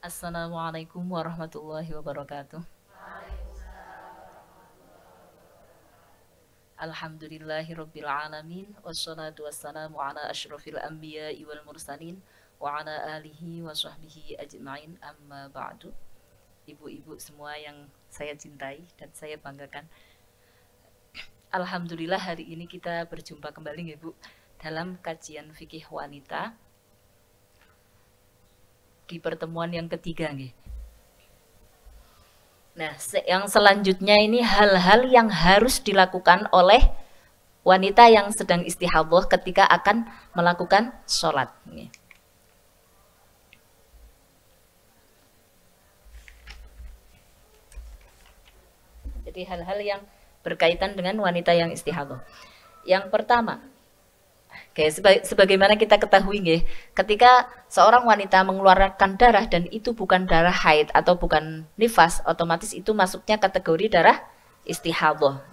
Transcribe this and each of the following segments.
Assalamualaikum warahmatullahi wabarakatuh. Alhamdulillahirabbil alamin wassalatu wassalamu ala asyrofil anbiya'i wal mursalin wa ala alihi wa sahbihi ajma'in amma ba'du. Ibu-ibu semua yang saya cintai dan saya banggakan. Alhamdulillah hari ini kita berjumpa kembali ya Bu dalam kajian fikih wanita di pertemuan yang ketiga nih. Nah, yang selanjutnya ini hal-hal yang harus dilakukan oleh wanita yang sedang istihadhah ketika akan melakukan sholat. Jadi hal-hal yang berkaitan dengan wanita yang istihadhah. Yang pertama, oke, sebagaimana kita ketahui nggih, ketika seorang wanita mengeluarkan darah dan itu bukan darah haid atau bukan nifas, otomatis itu masuknya kategori darah istihadhah.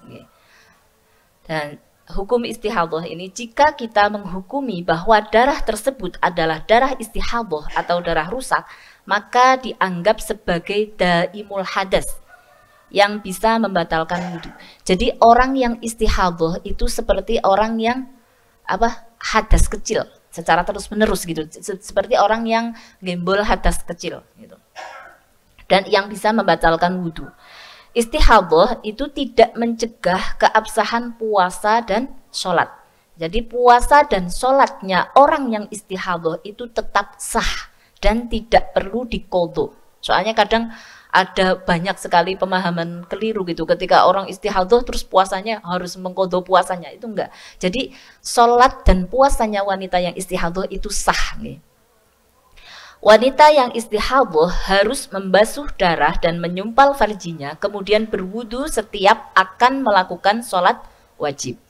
Dan hukum istihadhah ini jika kita menghukumi bahwa darah tersebut adalah darah istihadhah atau darah rusak, maka dianggap sebagai daimul hadas yang bisa membatalkan wudhu. Jadi orang yang istihadhah itu seperti orang yang hadas kecil secara terus menerus gitu, seperti orang yang gembol hadas kecil gitu, dan yang bisa membatalkan wudhu. Istihadhah itu tidak mencegah keabsahan puasa dan sholat. Jadi puasa dan sholatnya orang yang istihadhah itu tetap sah dan tidak perlu diqodho. Soalnya kadang ada banyak sekali pemahaman keliru gitu, ketika orang istihadhah terus puasanya harus mengqodho puasanya, itu enggak. Jadi sholat dan puasanya wanita yang istihadhah itu sah nih. Wanita yang istihadhah harus membasuh darah dan menyumpal farjinya, kemudian berwudu setiap akan melakukan sholat wajib.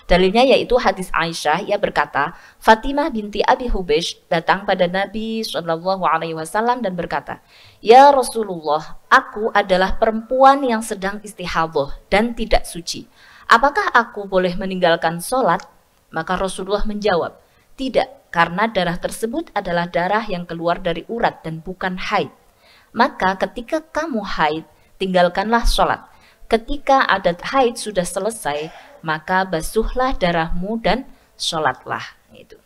Dalilnya yaitu hadis Aisyah, ia berkata, Fatimah binti Abi Hubaysh datang pada Nabi SAW dan berkata, Ya Rasulullah, aku adalah perempuan yang sedang istihadhah dan tidak suci. Apakah aku boleh meninggalkan sholat? Maka Rasulullah menjawab, tidak, karena darah tersebut adalah darah yang keluar dari urat dan bukan haid. Maka ketika kamu haid, tinggalkanlah sholat. Ketika adat haid sudah selesai, maka basuhlah darahmu dan sholatlah.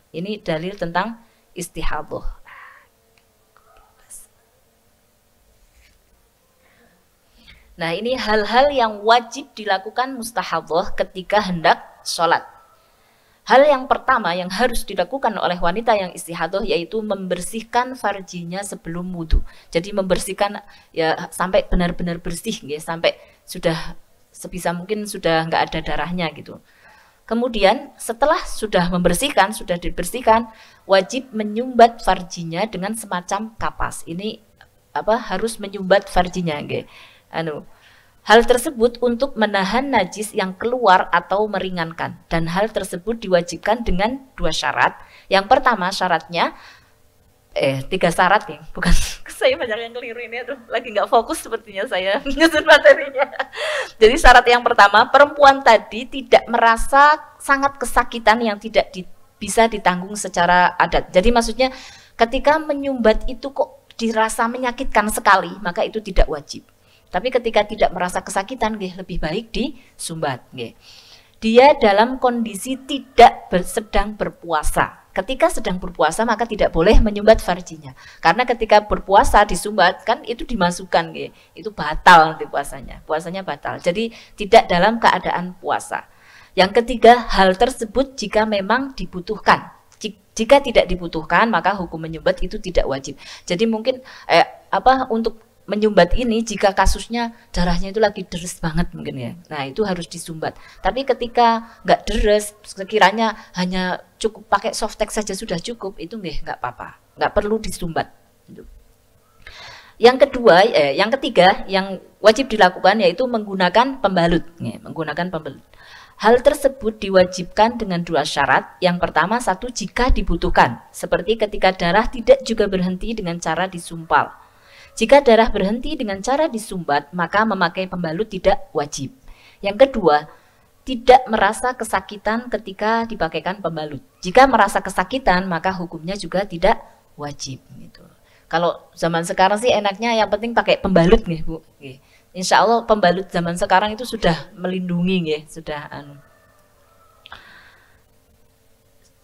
Ini dalil tentang istihadhah. Nah, ini hal-hal yang wajib dilakukan mustahadhah ketika hendak sholat. Hal yang pertama yang harus dilakukan oleh wanita yang istihadhah yaitu membersihkan farjinya sebelum wudhu. Jadi membersihkan ya sampai benar-benar bersih, ya, sampai sudah sebisa mungkin sudah nggak ada darahnya gitu. Kemudian setelah sudah membersihkan, sudah dibersihkan, wajib menyumbat farjinya dengan semacam kapas. Ini harus menyumbat farjinya, nggih. Hal tersebut untuk menahan najis yang keluar atau meringankan, dan hal tersebut diwajibkan dengan dua syarat. Yang pertama syaratnya tiga syarat nih, bukan saya banyak yang keliru ini, lagi nggak fokus sepertinya saya nyusun materinya. Jadi syarat yang pertama, perempuan tadi tidak merasa sangat kesakitan yang tidak bisa ditanggung secara adat. Jadi maksudnya ketika menyumbat itu kok dirasa menyakitkan sekali, maka itu tidak wajib. Tapi ketika tidak merasa kesakitan, lebih baik disumbat. Dia dalam kondisi tidak sedang berpuasa. Ketika sedang berpuasa maka tidak boleh menyumbat farjinya. Karena ketika berpuasa disumbat kan itu dimasukkan, itu batal nanti puasanya. Puasanya batal. Jadi tidak dalam keadaan puasa. Yang ketiga, hal tersebut jika memang dibutuhkan. Jika tidak dibutuhkan maka hukum menyumbat itu tidak wajib. Jadi mungkin untuk menyumbat ini jika kasusnya darahnya itu lagi deres banget mungkin ya. Nah, itu harus disumbat. Tapi ketika nggak deres, sekiranya hanya cukup pakai Softex saja sudah cukup, itu nggak apa-apa. Nggak perlu disumbat. Yang kedua, yang ketiga yang wajib dilakukan yaitu menggunakan pembalut. Menggunakan pembalut. Hal tersebut diwajibkan dengan dua syarat. Yang pertama, satu, jika dibutuhkan. Seperti ketika darah tidak juga berhenti dengan cara disumpal. Jika darah berhenti dengan cara disumbat, maka memakai pembalut tidak wajib. Yang kedua, tidak merasa kesakitan ketika dipakaikan pembalut. Jika merasa kesakitan, maka hukumnya juga tidak wajib. Gitu. Kalau zaman sekarang sih enaknya yang penting pakai pembalut nih Bu. Insya Allah pembalut zaman sekarang itu sudah melindungi nih, sudah anu.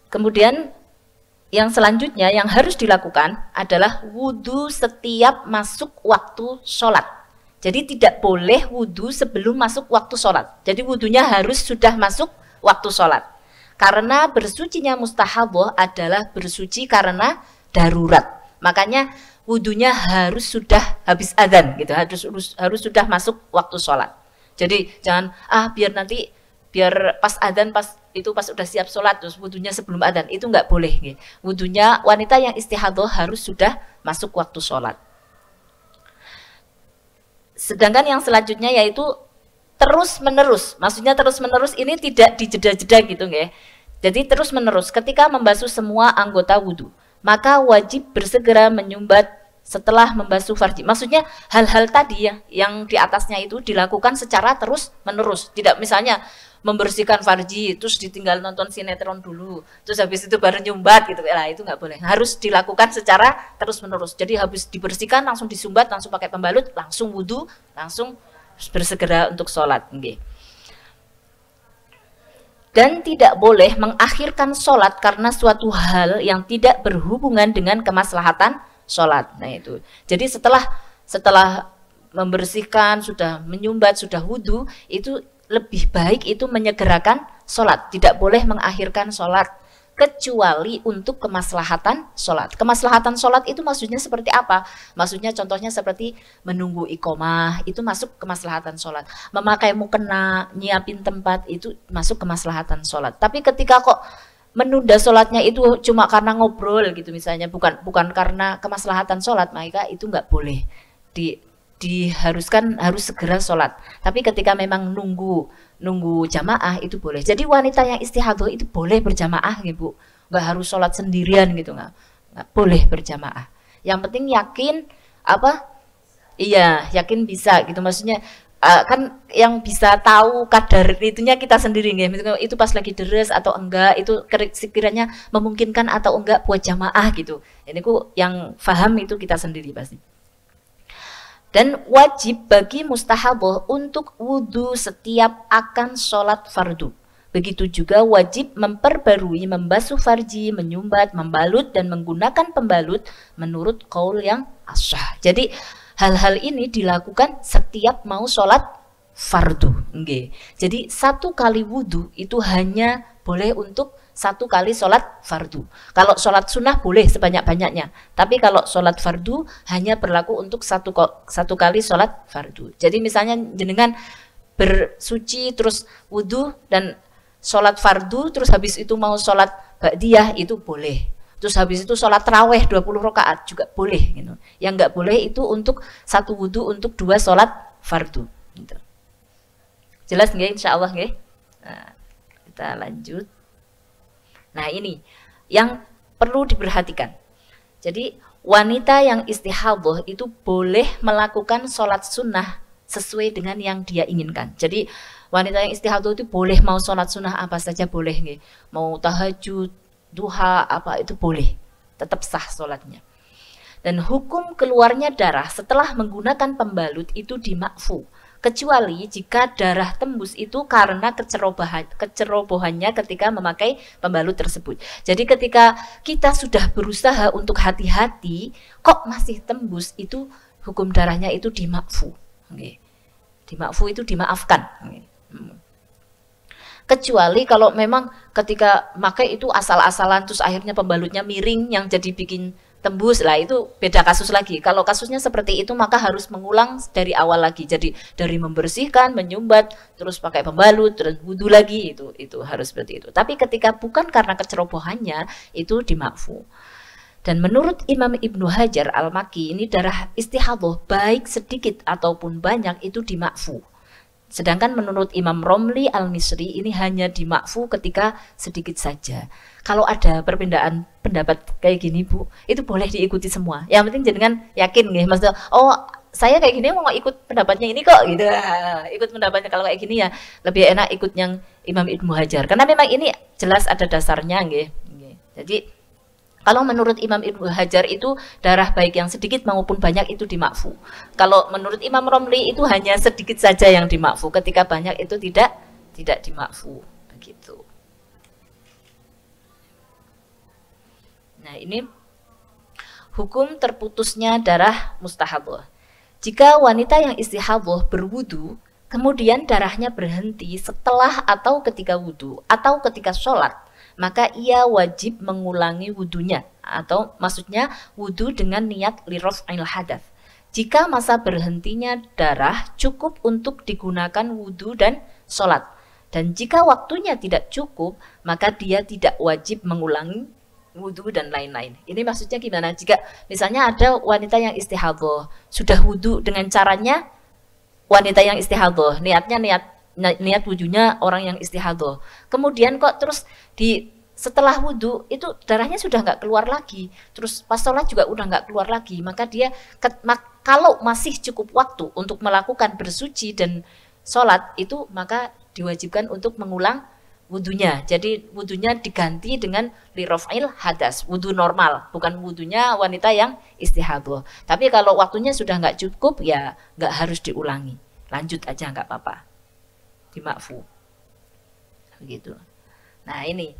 Kemudian yang selanjutnya yang harus dilakukan adalah wudhu setiap masuk waktu sholat. Jadi tidak boleh wudhu sebelum masuk waktu sholat. Jadi wudhunya harus sudah masuk waktu sholat. Karena bersucinya mustahaboh adalah bersuci karena darurat. Makanya wudhunya harus sudah habis adzan gitu, harus sudah masuk waktu sholat. Jadi jangan biar pas adzan pas udah siap sholat terus wudhunya sebelum adzan, itu nggak boleh. Gitu. Wudhunya wanita yang istihadah harus sudah masuk waktu sholat. Sedangkan yang selanjutnya yaitu terus menerus, maksudnya terus menerus ini tidak dijeda-jeda gitu nggih. Jadi terus menerus ketika membasuh semua anggota wudhu, maka wajib bersegera menyumbat setelah membasuh farji. Maksudnya hal-hal tadi yang di atasnya itu dilakukan secara terus menerus. Tidak misalnya membersihkan farji terus ditinggal nonton sinetron dulu, terus habis itu baru nyumbat gitu. Nah, itu nggak boleh. Harus dilakukan secara terus menerus. Jadi habis dibersihkan langsung disumbat, langsung pakai pembalut, langsung wudhu, langsung bersegera untuk sholat. Okay. Dan tidak boleh mengakhirkan sholat karena suatu hal yang tidak berhubungan dengan kemaslahatan sholat. Nah itu. Jadi setelah membersihkan, sudah menyumbat, sudah wudhu, itu lebih baik itu menyegerakan sholat. Tidak boleh mengakhirkan sholat kecuali untuk kemaslahatan sholat. Kemaslahatan sholat itu maksudnya seperti apa? Maksudnya contohnya seperti menunggu iqomah, itu masuk kemaslahatan sholat. Memakai mukena, nyiapin tempat, itu masuk kemaslahatan sholat. Tapi ketika kok menunda sholatnya itu cuma karena ngobrol gitu misalnya, bukan karena kemaslahatan sholat, maka itu nggak boleh. Diharuskan harus segera sholat. Tapi ketika memang nunggu jamaah itu boleh. Jadi wanita yang istihadah itu boleh berjamaah gitu, nggak harus sholat sendirian gitu, nggak boleh berjamaah. Yang penting yakin yakin bisa gitu. Maksudnya kan yang bisa tahu kadar itunya kita sendiri gitu. Itu pas lagi deres atau enggak, itu sekiranya memungkinkan atau enggak buat jamaah gitu. Ini yang paham itu kita sendiri pasti. Dan wajib bagi mustahaboh untuk wudhu setiap akan sholat fardu. Begitu juga wajib memperbarui, membasuh farji, menyumbat, membalut, dan menggunakan pembalut menurut qaul yang ashah. Jadi hal-hal ini dilakukan setiap mau sholat fardu. Okay. Jadi satu kali wudhu itu hanya boleh untuk satu kali sholat fardu. Kalau sholat sunnah boleh sebanyak-banyaknya. Tapi kalau sholat fardu hanya berlaku untuk satu kali sholat fardu. Jadi misalnya jenengan bersuci terus wudhu dan sholat fardu, terus habis itu mau sholat ba'diyah itu boleh. Terus habis itu sholat taraweh 20 rakaat juga boleh. Gitu. Yang nggak boleh itu untuk satu wudhu untuk 2 sholat fardu. Gitu. Jelas nggak? Insya Allah nggak? Nah, kita lanjut. Nah ini yang perlu diperhatikan. Jadi wanita yang istihadah itu boleh melakukan sholat sunnah sesuai dengan yang dia inginkan. Jadi wanita yang istihadah itu boleh mau sholat sunnah apa saja boleh nih. Mau tahajud, duha apa itu boleh. Tetap sah sholatnya. Dan hukum keluarnya darah setelah menggunakan pembalut itu dimakfu. Kecuali jika darah tembus itu karena kecerobohannya ketika memakai pembalut tersebut. Jadi ketika kita sudah berusaha untuk hati-hati, kok masih tembus, itu hukum darahnya itu dimakfu. Okay. Dimakfu itu dimaafkan. Okay. Kecuali kalau memang ketika pakai itu asal-asalan terus akhirnya pembalutnya miring yang jadi bikin tembus, lah itu beda kasus lagi. Kalau kasusnya seperti itu maka harus mengulang dari awal lagi. Jadi dari membersihkan, menyumbat, terus pakai pembalut, terus wudhu lagi, itu harus seperti itu. Tapi ketika bukan karena kecerobohannya itu dimakfu. Dan menurut Imam Ibnu Hajar Al-Makki ini darah istihadah baik sedikit ataupun banyak itu dimakfu. Sedangkan menurut Imam Romli Al-Misri ini hanya dimakfu ketika sedikit saja. Kalau ada perbedaan pendapat kayak gini Bu, itu boleh diikuti semua. Yang penting jangan yakin nih, maksudnya saya kayak gini mau ikut pendapatnya ini kok gitu. Ikut pendapatnya kalau kayak gini ya lebih enak ikut yang Imam Ibnu Hajar. Karena memang ini jelas ada dasarnya nggih. Jadi Kalau menurut Imam Ibnu Hajar itu darah baik yang sedikit maupun banyak itu dimakfu. Kalau menurut Imam Romli itu hanya sedikit saja yang dimakfu, ketika banyak itu tidak dimakfu. Begitu. Nah, ini hukum terputusnya darah mustahadah. Jika wanita yang istihadah berwudu, kemudian darahnya berhenti setelah atau ketika wudu atau ketika sholat, maka ia wajib mengulangi wudunya, atau maksudnya wudu dengan niat liraf'il hadath. Jika masa berhentinya darah cukup untuk digunakan wudu dan sholat, dan jika waktunya tidak cukup, maka dia tidak wajib mengulangi wudu dan lain-lain. Ini maksudnya gimana? Jika misalnya ada wanita yang istihadah, sudah wudu dengan caranya wanita yang istihadah, niat wudunya orang yang istihadah. Kemudian kok terus setelah wudu itu darahnya sudah nggak keluar lagi, terus pas sholat juga udah nggak keluar lagi, maka dia kalau masih cukup waktu untuk melakukan bersuci dan sholat itu, maka diwajibkan untuk mengulang wudunya. Jadi wudunya diganti dengan liraf'il hadas, wudu normal, bukan wudunya wanita yang istihadah. Tapi kalau waktunya sudah nggak cukup, ya nggak harus diulangi, lanjut aja nggak apa-apa, dimakfu. Begitu. Nah, ini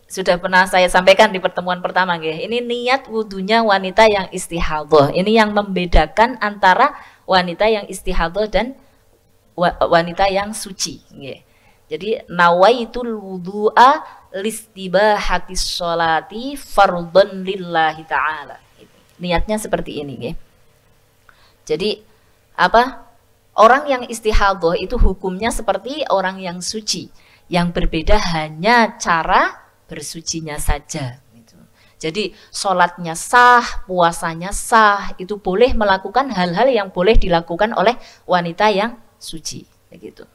sudah pernah saya sampaikan di pertemuan pertama, nggih. Ini niat wudunya wanita yang istihadah. Ini yang membedakan antara wanita yang istihadah dan wanita yang suci, nggih. Jadi nawaitul wudu'a listibahatis sholati fardhon lillahi ta'ala. Niatnya seperti ini, nggih. Jadi apa? Orang yang istihadah itu hukumnya seperti orang yang suci. Yang berbeda hanya cara bersucinya saja. Jadi sholatnya sah, puasanya sah, itu boleh melakukan hal-hal yang boleh dilakukan oleh wanita yang suci. Begitu.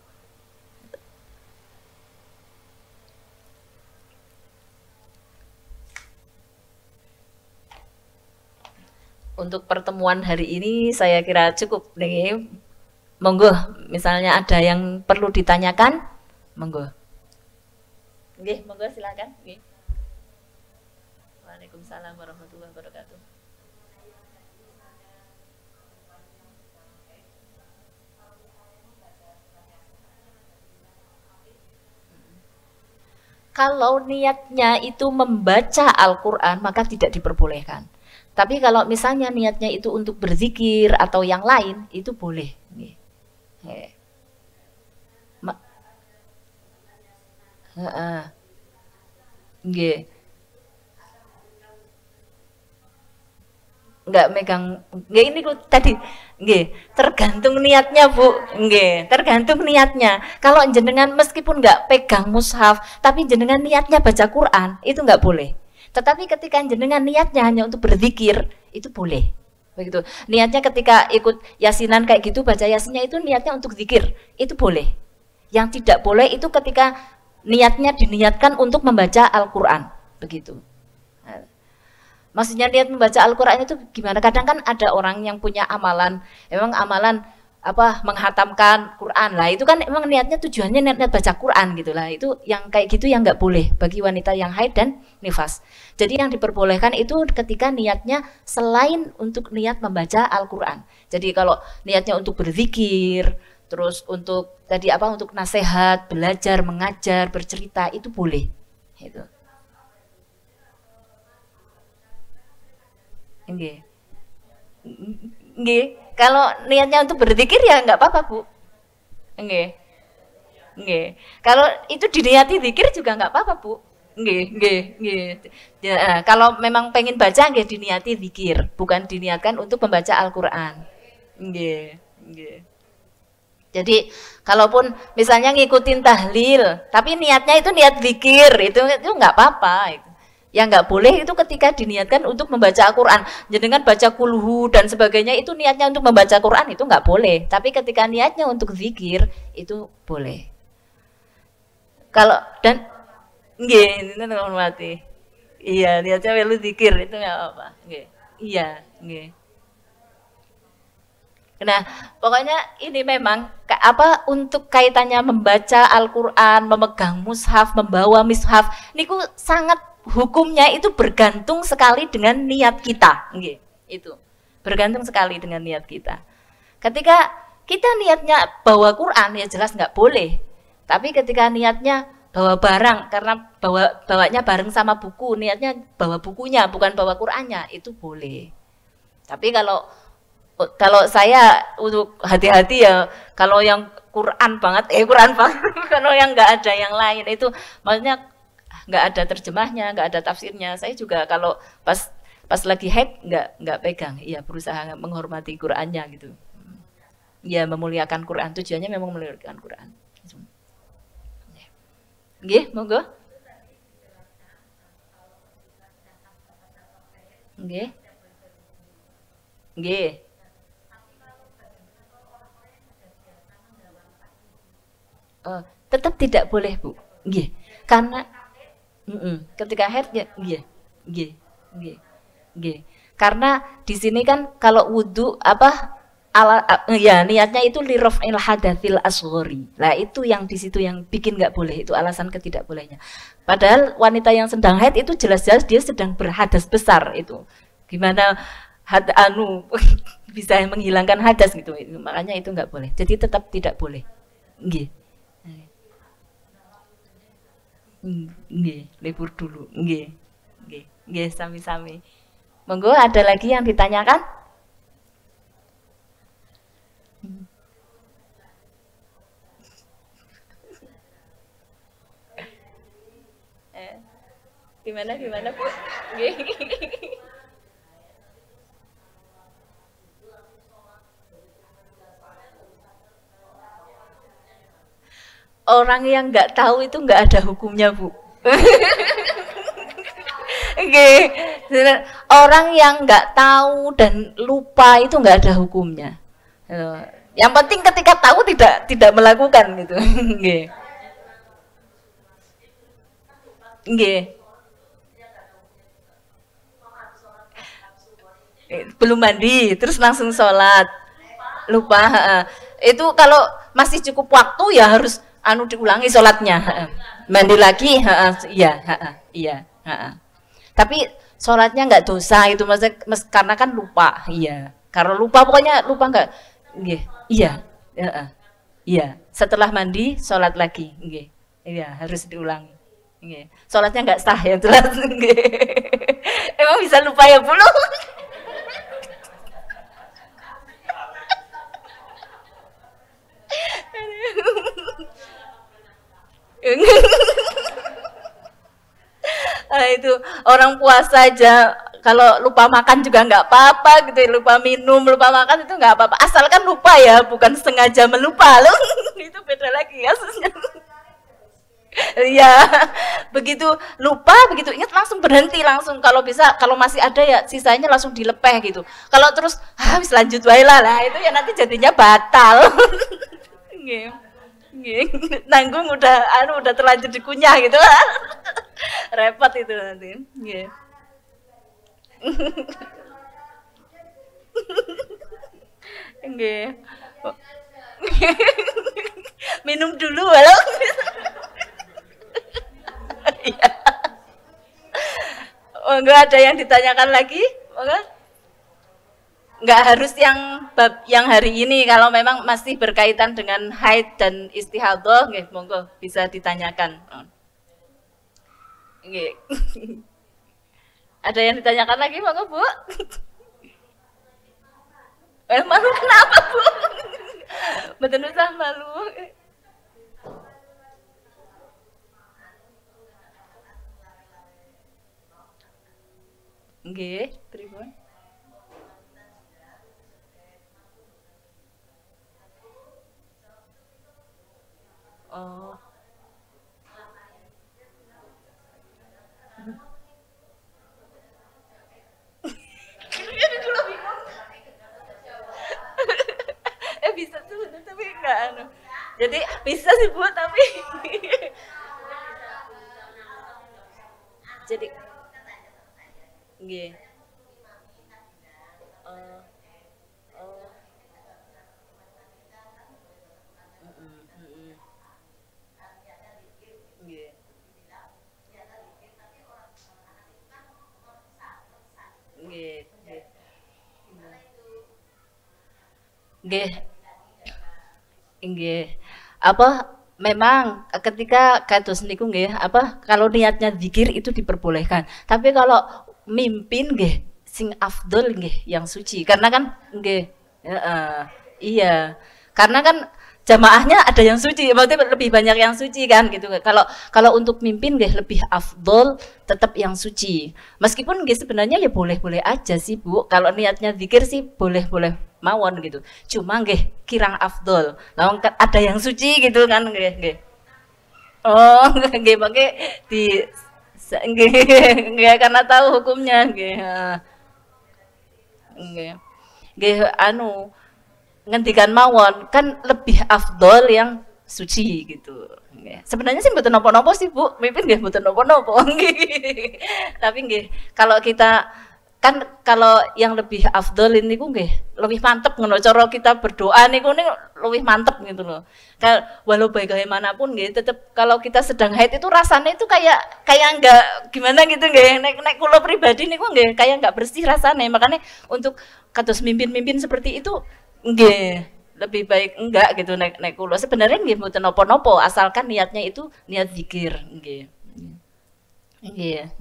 Untuk pertemuan hari ini saya kira cukup nih. Monggo, misalnya ada yang perlu ditanyakan, monggo. Nggih, monggo silakan. Nggih. Waalaikumsalam warahmatullahi wabarakatuh. Kalau niatnya itu membaca Al-Quran, maka tidak diperbolehkan. Tapi kalau misalnya niatnya itu untuk berzikir atau yang lain, itu boleh. Nggih. Enggak megang. Nggih, ini tadi nggih, tergantung niatnya, Bu. Nggih, tergantung niatnya. Kalau jenengan meskipun enggak pegang mushaf, tapi jenengan niatnya baca Quran, itu enggak boleh. Tetapi ketika jenengan niatnya hanya untuk berzikir, itu boleh. Begitu. Niatnya ketika ikut yasinan kayak gitu, baca yasinnya itu niatnya untuk zikir, itu boleh. Yang tidak boleh itu ketika niatnya diniatkan untuk membaca Al-Quran. Begitu. Maksudnya niat membaca Al-Quran itu gimana? Kadang kan ada orang yang punya amalan, memang amalan menghatamkan Quran lah, itu kan emang niatnya tujuannya niat baca Quran gitulah. Itu yang kayak gitu yang nggak boleh bagi wanita yang haid dan nifas. Jadi yang diperbolehkan itu ketika niatnya selain untuk niat membaca Al-Quran. Jadi kalau niatnya untuk berzikir, terus untuk untuk nasihat, belajar, mengajar, bercerita, itu boleh. Itu. Nggih. Nggih. Kalau niatnya untuk berzikir ya nggak apa-apa, Bu. Nggih. Nggih. Kalau itu diniati zikir juga nggak apa-apa, Bu. Nggih. Ya, kalau memang pengen baca nggih diniati zikir, bukan diniatkan untuk membaca Al-Qur'an. Nggih. Jadi, kalaupun misalnya ngikutin tahlil, tapi niatnya itu niat zikir, itu nggak apa-apa. Yang nggak boleh itu ketika diniatkan untuk membaca Al-Quran. Jangan baca kulhu dan sebagainya, itu niatnya untuk membaca Quran, itu nggak boleh. Tapi ketika niatnya untuk zikir, itu boleh. Kalau, dan, nggih, itu menghormati. Iya, niatnya melu zikir, itu nggak apa-apa. Nggih. Iya, nggih. Nah, pokoknya ini memang untuk kaitannya membaca Al-Quran, memegang mushaf, membawa mushaf, niku sangat hukumnya itu bergantung sekali dengan niat kita, itu bergantung sekali dengan niat kita. Ketika kita niatnya bawa Quran ya jelas nggak boleh. Tapi ketika niatnya bawa barang karena bawanya bareng sama buku, niatnya bawa bukunya bukan bawa Qurannya, itu boleh. Tapi kalau saya untuk hati-hati ya, kalau yang Quran banget, kalau yang nggak ada yang lain itu, maksudnya nggak ada terjemahnya, nggak ada tafsirnya. Saya juga kalau pas lagi haid nggak pegang, iya berusaha menghormati Qurannya gitu. Ya memuliakan Quran, tujuannya memang memuliakan Quran. Nggih, monggo. Nggih. Nggih. Tetap tidak boleh, Bu. Nggih. Karena ketika haid ya nggih. Nggih. Nggih. Nggih. Karena di sini kan kalau wudhu apa ya niatnya itu liraf'il hadatsil asghari. Nah, itu yang di situ yang bikin nggak boleh, itu alasan ketidakbolehnya. Padahal wanita yang sedang haid itu jelas-jelas dia sedang berhadas besar itu. Gimana bisa menghilangkan hadas gitu. Makanya itu nggak boleh. Jadi tetap tidak boleh. Nggih. Nggih, libur dulu. Nggih. Nggih. Nggih, sami-sami. Monggo ada lagi yang ditanyakan? Gimana Bu? Orang yang nggak tahu itu nggak ada hukumnya Bu. Orang yang nggak tahu dan lupa itu nggak ada hukumnya. Yang penting ketika tahu tidak melakukan gitu. Belum mandi terus langsung sholat, lupa. Itu kalau masih cukup waktu ya harus diulangi sholatnya, mandi lagi. Iya, iya. Tapi sholatnya nggak dosa itu, maksudnya karena kan lupa. Iya, kalau lupa pokoknya lupa nggak. Iya, iya. Setelah mandi sholat lagi. Iya, harus diulangi. Sholatnya nggak sah ya jelas. Emang bisa lupa ya belum? Itu orang puasa aja kalau lupa makan juga nggak apa-apa gitu, lupa minum, lupa makan itu nggak apa-apa, asalkan lupa ya, bukan sengaja melupa loh. Itu beda lagi kasusnya. Iya, begitu lupa, begitu ingat langsung berhenti langsung. Kalau bisa, kalau masih ada ya sisanya langsung dilepeh gitu. Kalau terus habis lanjut baiklah lah, itu ya nanti jadinya batal. Nanggung udah terlanjur dikunyah gitu. Repot itu nanti. Minum dulu walau. Enggak ada yang ditanyakan lagi? Enggak harus yang hari ini, kalau memang masih berkaitan dengan haid dan istihadhah, monggo bisa ditanyakan. Ada yang ditanyakan lagi, monggo Bu? Malu kenapa Bu? Betul usah malu. Nggih, pripun? Oh. Bisa tuh, tapi enggak Jadi bisa sih Bu, tapi jadi nggih. Oh. Oh. Nggih. Nggih, nggih. Apa memang ketika kados niku nggih, apa kalau niatnya zikir itu diperbolehkan. Tapi kalau mimpin nggih sing afdol nggih yang suci. Karena kan nggih, heeh, iya. Karena kan jamaahnya ada yang suci, berarti lebih banyak yang suci kan gitu. Kalau kalau untuk mimpin nggih lebih afdol tetap yang suci. Meskipun nggih sebenarnya ya boleh-boleh aja sih Bu. Kalau niatnya zikir sih boleh-boleh mawon gitu. Cuma nggih kirang afdol. Lawang ada yang suci gitu kan nggih nggih. Oh, nggih pakai di nggih nggih karena tahu hukumnya nggih. Heeh. Nggih. Nggih anu ngendikan mawon kan lebih afdol yang suci gitu. Sebenarnya sih mboten napa-napa sih Bu, mimpin nggih mboten napa-napa. Tapi nggih kalau kita kan kalau yang lebih afdol ini ku nggih lebih mantep ngono cara kita berdoa niku nih lebih mantep gitu loh. Walau bagaimanapun nggih tetap kalau kita sedang haid itu rasanya itu kayak enggak gimana gitu nggih. Nek kula pribadi niku nggih kayak enggak bersih rasanya. Makanya untuk kados mimpin-mimpin seperti itu nggih lebih baik enggak gitu nek kula sebenarnya nggih mboten napa-napa asalkan niatnya itu niat zikir nggih. Nggih.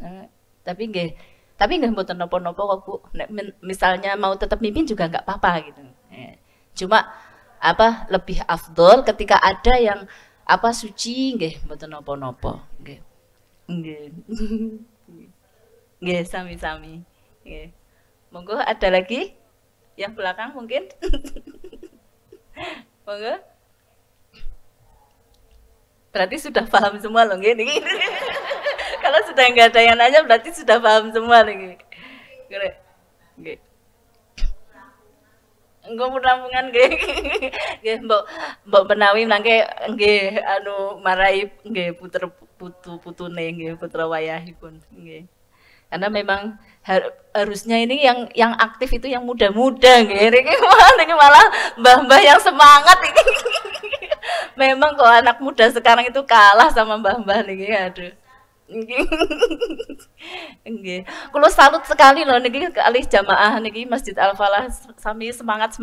Tapi nggih mboten napa-napa kok Bu. Nek misalnya mau tetap mimpin juga enggak apa-apa gitu. Cuma apa lebih afdol ketika ada yang apa suci nggih mboten napa-napa nggih. Nggih. Nggih sami-sami. Nggih. Monggo ada lagi yang belakang mungkin? Monggo. Berarti sudah paham semua loh gini. Kalau sudah nggak ada yang nanya berarti sudah paham semua nih. Nggih. Engko penampungan nggih. Nggih mbok menawi mangke nggih anu marai nggih putune nggih putra wayahipun nggih. Karena memang harusnya ini yang aktif itu yang muda-muda nggih. Niki malah mbah-mbah yang semangat ini. Memang kok anak muda sekarang itu kalah sama mbah-mbah niki aduh. Nggih. Kulo salut sekali loh niki kalih jamaah niki Masjid Al Falah sami semangat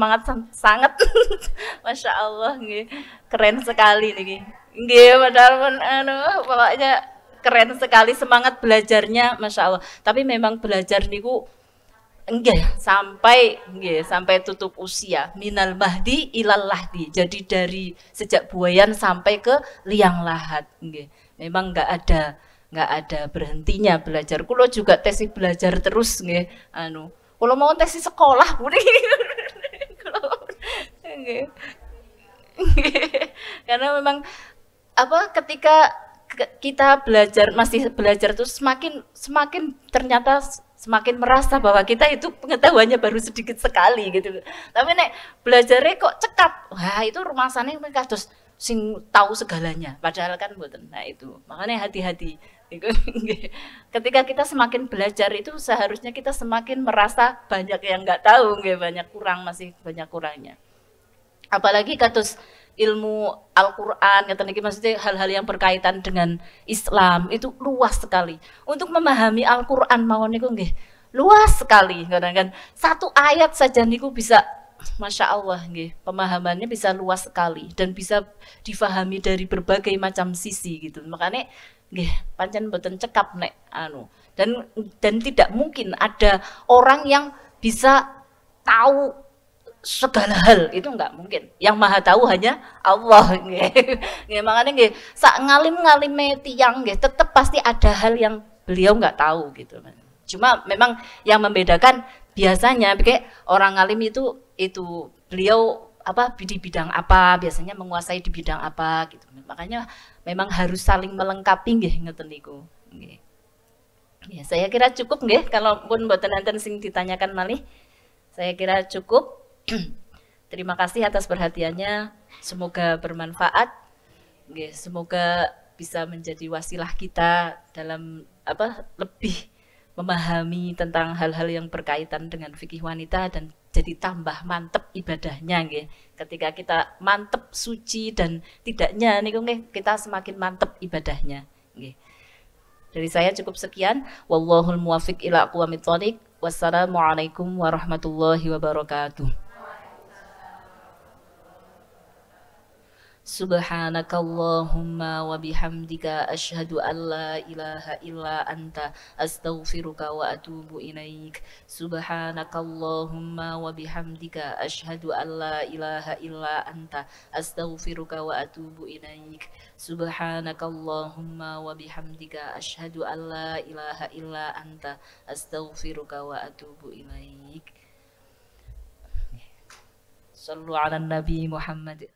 sangat. Masya Allah nggih. Keren sekali niki. Nggih padahal anu pokoknya keren sekali semangat belajarnya Masya Allah. Tapi memang belajar niku nggih sampai tutup usia minal mahdi ilal lahdi. Jadi dari sejak buayan sampai ke liang lahat nggih. Memang nggak ada berhentinya belajar. Kulo juga tesis belajar terus nggih. Anu, kulo mau tesis sekolah kuwi. Nggih. Karena memang apa ketika kita masih belajar terus semakin ternyata semakin merasa bahwa kita itu pengetahuannya baru sedikit sekali gitu. Tapi nek belajarnya kok cekap. Wah, itu rumasane kados sing tahu segalanya. Padahal kan mboten. Nah, itu. Makanya hati-hati. Ketika kita semakin belajar itu seharusnya kita semakin merasa banyak yang nggak tahu, masih banyak kurangnya. Apalagi kados ilmu Al-Qur'an ngeten iki maksudnya hal-hal yang berkaitan dengan Islam itu luas sekali. Untuk memahami Al-Qur'an mawon niku nggih luas sekali. Kadang-kadang satu ayat saja niku bisa Masya Allah nggih, pemahamannya bisa luas sekali dan bisa difahami dari berbagai macam sisi gitu. Makanya nggih pancen mboten cekap nek anu. Dan tidak mungkin ada orang yang bisa tahu segala hal, itu enggak mungkin. Yang maha tahu hanya Allah nggih. Nggih makanya nggih sak ngalim-ngalime tiyang nggih tetep pasti ada hal yang beliau enggak tahu gitu. Cuma memang yang membedakan biasanya kayak orang ngalim itu beliau apa di bidang apa, biasanya menguasai di bidang apa gitu. Makanya memang harus saling melengkapi nggih ngeten niku. Nggih. Ya, saya kira cukup nggih kalau pun mboten enten sing ditanyakan malih. Saya kira cukup. Terima kasih atas perhatiannya. Semoga bermanfaat. Nggih, semoga bisa menjadi wasilah kita dalam lebih memahami tentang hal-hal yang berkaitan dengan fikih wanita dan jadi tambah mantep ibadahnya nggih. Ketika kita mantep suci dan tidaknya niku nggih kita semakin mantep ibadahnya nggih. Dari saya cukup sekian. Wallahul muwaffiq ila aqwamit thoriq. Wassalamualaikum warahmatullahi wabarakatuh. Subhanakallahumma wa bihamdika asyhadu an la ilaha illa anta astaghfiruka wa atubu ilaik. Subhanakallahumma wa bihamdika asyhadu an la ilaha illa anta astaghfiruka wa atubu ilaik. Subhanakallahumma wa bihamdika asyhadu an la ilaha illa anta astaghfiruka wa atubu ilaik. Sallu ala Nabi Muhammad.